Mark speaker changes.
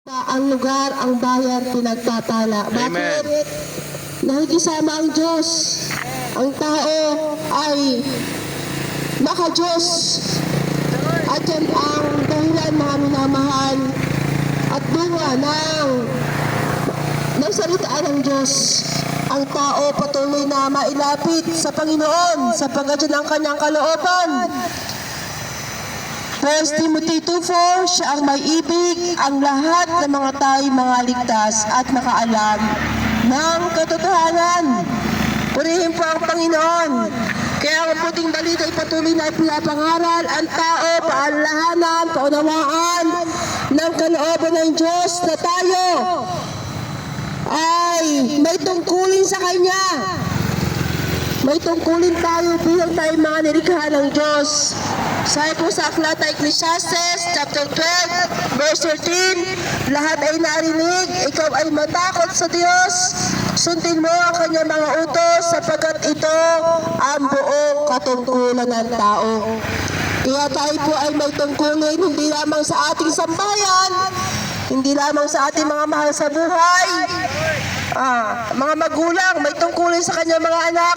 Speaker 1: Ang lugar, ang bayan, pinagtatala. Bakit? Nakikisama ang Diyos. Ang tao ay naka-Diyos. At yan ang dahilan mga minamahal at bunga ng salita ng Diyos. Ang tao patuloy na mailapit sa Panginoon sapagkat yan ang kanyang kalooban. 1 Timothy 2:4, siya ang may ibig, ang lahat ng mga tayo mga ligtas at makaalam ng katotohanan. Purihin po ang Panginoon. Kaya ang puting balita ay patuloy na ipinapangaral ang tao, paalalahanan, paunawaan ng kalooban ng Diyos na tayo ay may tungkulin sa Kanya. May tungkulin tayo bilang tayo mga nilikha ng Diyos. Sabi po sa aklat ng Ecclesiastes, chapter 12, verse 13, lahat ay narinig, ikaw ay matakot sa Diyos, sundin mo ang kanyang mga utos, sapagkat ito ang buong katungkulan ng tao. Kaya tayo po ay may tungkulin, hindi lamang sa ating sambayan, hindi lamang sa ating mga mahal sa buhay, mga magulang, may tungkulin sa kanyang mga anak.